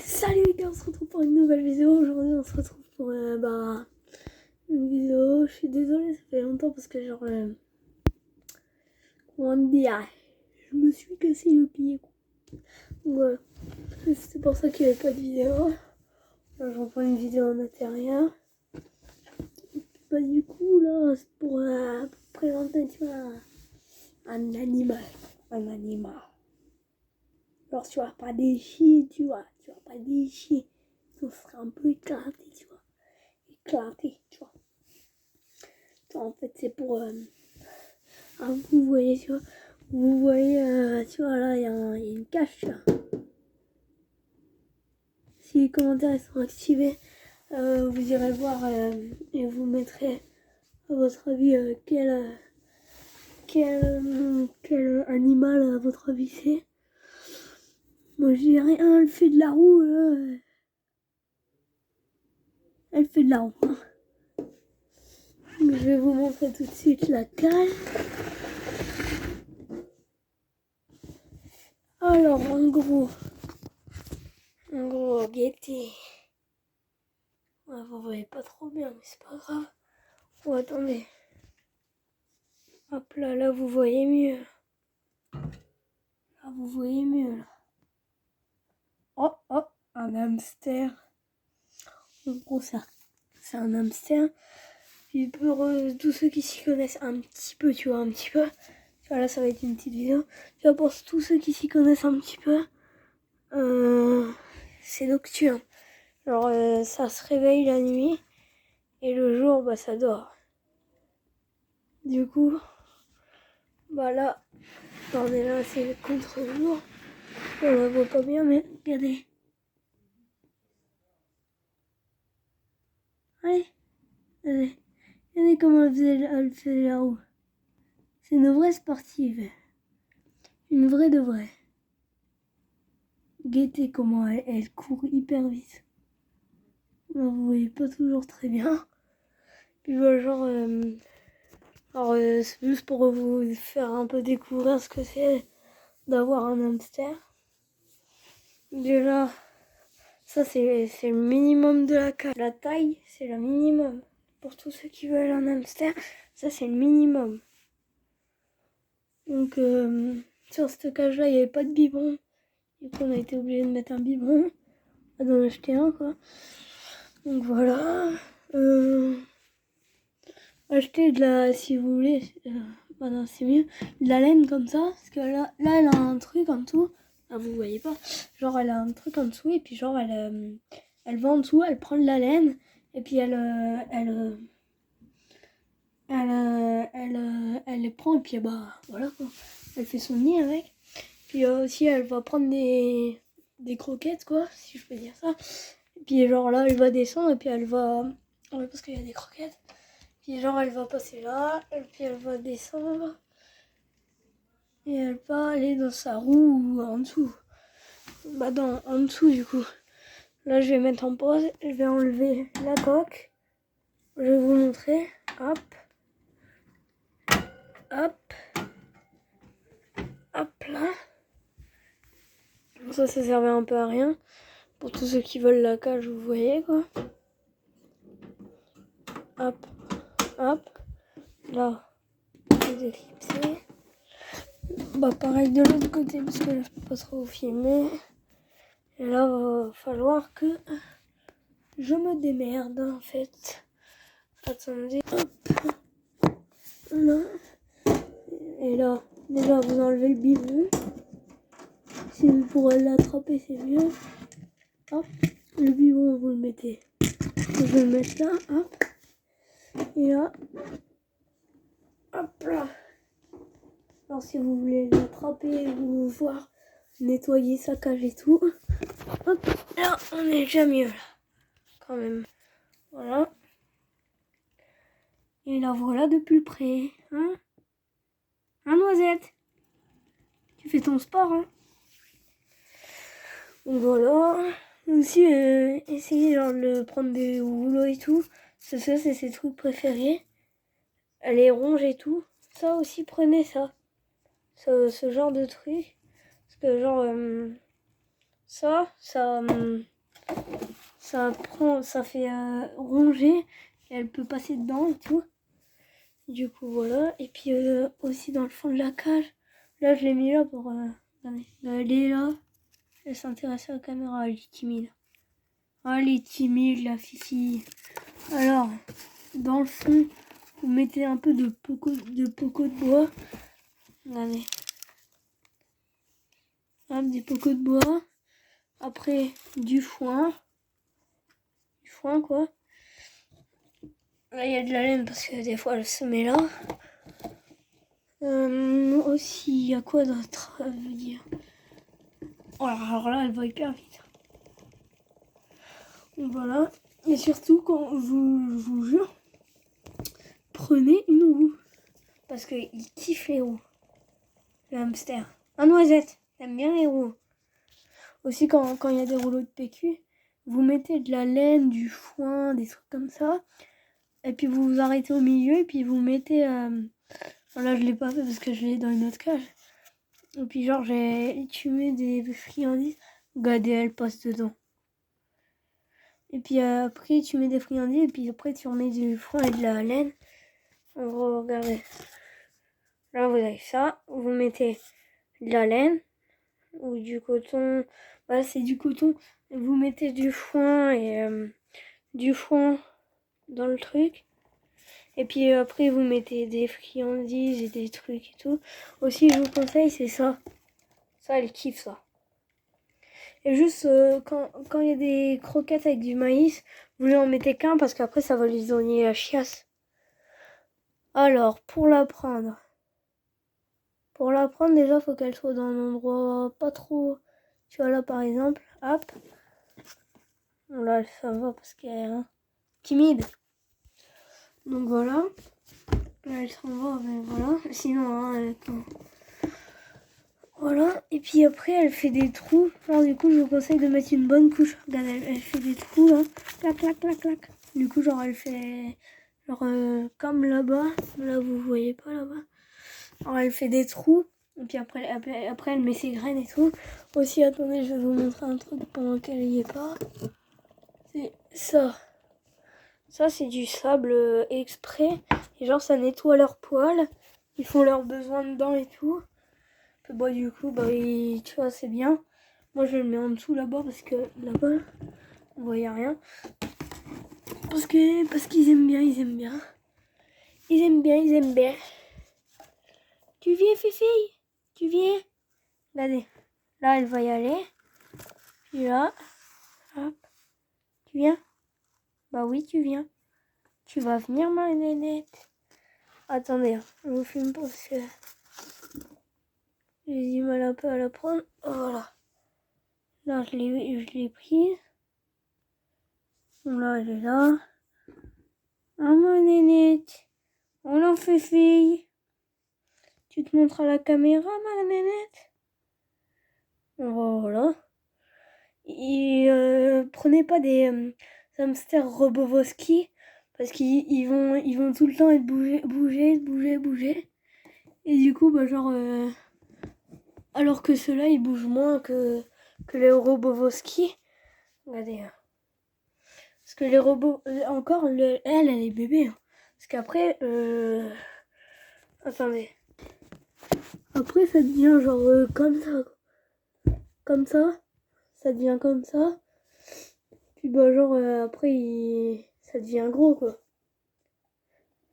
Salut les gars, on se retrouve pour une nouvelle vidéo. Aujourd'hui on se retrouve pour une vidéo. Je suis désolée, ça fait longtemps parce que genre comment dire, je me suis cassé le pied quoi. Voilà, c'est pour ça qu'il n'y avait pas de vidéo. Là je reprends une vidéo en intérieur. Bah du coup là c'est pour présenter tu vois un animal. Un animal. Alors tu vas pas des chiens, tu vois pas des chiens. On serait un peu éclaté, tu vois. Éclaté, tu vois. En fait, c'est pour... vous voyez, tu vois. Vous voyez, tu vois, là, il y a une cache, là. Si les commentaires sont activés, vous irez voir et vous mettrez, à votre avis, quel animal, à votre avis, c'est. Moi, je dirais, elle fait de la roue, elle fait de la roue. Je vais vous montrer tout de suite la cale. Alors, en gros, Gaieté. Ouais, vous voyez pas trop bien, mais c'est pas grave. Oh, attendez. Hop là, là, vous voyez mieux. Là, vous voyez mieux, là. Oh, oh, un hamster. En gros, ça, c'est un hamster. Puis pour tous ceux qui s'y connaissent un petit peu, tu vois, un petit peu. Tu vois, là, ça va être une petite vidéo. Tu vois, pour tous ceux qui s'y connaissent un petit peu, c'est nocturne. Alors, ça se réveille la nuit. Et le jour, bah, ça dort. Du coup, bah là, attendez, là, c'est le contre-jour. On la voit pas bien, mais regardez. Allez, allez. Regardez comment elle fait la roue. C'est une vraie sportive. Une vraie de vraie. Guettez comment elle court hyper vite. Là, vous voyez pas toujours très bien. Puis voilà, genre... alors, c'est juste pour vous faire un peu découvrir ce que c'est d'avoir un hamster. Déjà, ça c'est le minimum de la cage. La taille, c'est le minimum. Pour tous ceux qui veulent un hamster, ça c'est le minimum. Donc sur cette cage là, il n'y avait pas de biberon. Du coup on a été obligé de mettre un biberon. D'en acheter un quoi. Donc voilà. Acheter de la, si vous voulez, bah non, c'est mieux, de la laine comme ça. Parce que là elle a un truc en dessous. Ah, vous voyez pas. Genre elle a un truc en dessous et puis genre elle va en dessous, elle prend de la laine et puis elle les prend et puis bah voilà quoi. Elle fait son nid avec. Puis aussi elle va prendre des croquettes quoi, si je peux dire ça. Et puis genre là elle va descendre et puis elle va... Ouais, parce qu'il y a des croquettes. Puis genre elle va passer là et puis elle va descendre. Et elle va aller dans sa roue en dessous. Bah en dessous du coup. Là je vais mettre en pause, je vais enlever la coque. Je vais vous montrer. Hop. Hop. Hop là. Ça servait un peu à rien. Pour tous ceux qui veulent la cage, vous voyez quoi. Hop. Hop. Là. Je vais déclipser. Bah pareil de l'autre côté parce que là je peux pas trop filmer. Et là va falloir que je me démerde en fait. Attendez. Hop. Là. Et là. Déjà vous enlevez le biberon. Si vous pourrez l'attraper c'est mieux. Hop. Le biberon vous le mettez. Je vais le mettre là. Hop. Et là. Hop là. Alors si vous voulez l'attraper ou voir nettoyer sa cage et tout. Hop. Là on est déjà mieux là. Quand même. Voilà. Et la voilà de plus près. Hein, Noisette? Tu fais ton sport, hein? Donc voilà. Aussi, essayer genre, de prendre des rouleaux et tout. Ça, c'est ses trucs préférés. Les ronges et tout. Ça aussi, prenez ça. Ce genre de truc. Parce que genre, ça fait ronger et elle peut passer dedans et tout. Du coup voilà. Et puis aussi dans le fond de la cage, là je l'ai mis là pour regardez. Là, elle est là, elle s'intéresse à la caméra, elle est timide. Ah, elle est timide la fifi. Alors dans le fond vous mettez un peu de poco de bois. Regardez. Hop, des pocos de bois. Après du foin. Du foin quoi. Là il y a de la laine parce que des fois elle se met là. Aussi il y a quoi d'autre à vous dire. Oh, alors là elle va hyper vite. Donc voilà. Et surtout quand je vous jure, prenez une roue. Parce qu'il kiffe les roues. Le hamster. Un noisette. Il aime bien les roues. Aussi quand il y a des rouleaux de PQ, vous mettez de la laine, du foin, des trucs comme ça. Et puis vous vous arrêtez au milieu et puis vous mettez... Là je l'ai pas fait parce que je l'ai dans une autre cage. Et puis genre tu mets des friandises. Regardez, elle passe dedans. Et puis après tu mets des friandises et puis après tu remets du foin et de la laine. En gros, regardez. Là vous avez ça. Vous mettez de la laine ou du coton. Voilà, c'est du coton. Vous mettez du foin et du foin dans le truc. Et puis après vous mettez des friandises et des trucs et tout. Aussi je vous conseille c'est ça. Ça elle kiffe ça. Et juste quand il y a des croquettes avec du maïs, vous lui en mettez qu'un parce qu'après ça va lui donner la chiasse. Alors pour la prendre déjà faut qu'elle soit dans un endroit pas trop. Tu vois là par exemple, hop. Là ça va parce qu'elle est timide. Donc voilà. Là, elle s'en va, mais voilà. Sinon, elle attend. Voilà. Et puis après, elle fait des trous. Alors du coup, je vous conseille de mettre une bonne couche. Regarde, elle fait des trous là. Clac, clac, clac, clac. Du coup, genre, elle fait... Genre, comme là-bas. Là, vous voyez pas là-bas. Alors, elle fait des trous. Et puis après, elle met ses graines et tout. Aussi, attendez, je vais vous montrer un truc pendant qu'elle y est pas. C'est ça. Ça, c'est du sable exprès. Et genre, ça nettoie leurs poils. Ils font leurs besoins dedans et tout. Puis bah, du coup, bah, tu vois, c'est bien. Moi, je le mets en dessous là-bas parce que là-bas, on voyait rien. Parce qu'ils aiment bien, ils aiment bien. Ils aiment bien, ils aiment bien. Tu viens, Fifi? Tu viens? Regardez. Là, elle va y aller. Puis là, hop. Tu viens? Bah oui, tu viens. Tu vas venir, ma nénette. Attendez, je vous filme pas parce que j'ai du mal un peu à la prendre. Oh, voilà. Là, je l'ai prise. Bon, là, elle est là. Ah, ma nénette. On en fait fille. Tu te montres à la caméra, ma nénette? Voilà. Et prenez pas des hamsters Robovoski parce qu'ils vont tout le temps être bouger. Et du coup, bah genre... alors que ceux-là, ils bougent moins que les Robovoski. Regardez. Parce que les robots... encore, elle est bébé. Hein. Parce qu'après... attendez. Après, ça devient genre comme ça. Comme ça. Ça devient comme ça. Puis bah genre après ça devient gros quoi.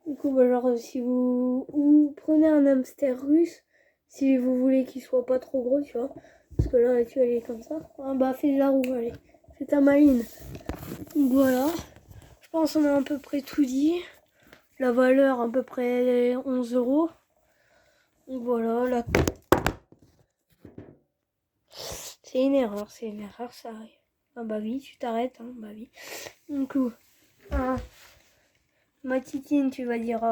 Du coup bah genre si vous prenez un hamster russe, si vous voulez qu'il soit pas trop gros tu vois. Parce que là tu elle est comme ça. Ah, bah fais la roue allez. C'est ta maline. Donc voilà. Je pense qu'on a à peu près tout dit. La valeur à peu près 11 €. Donc voilà. Là... C'est une erreur, ça arrive. Ah bah oui, tu t'arrêtes, hein, bah oui. Du coup, ma titine, tu vas dire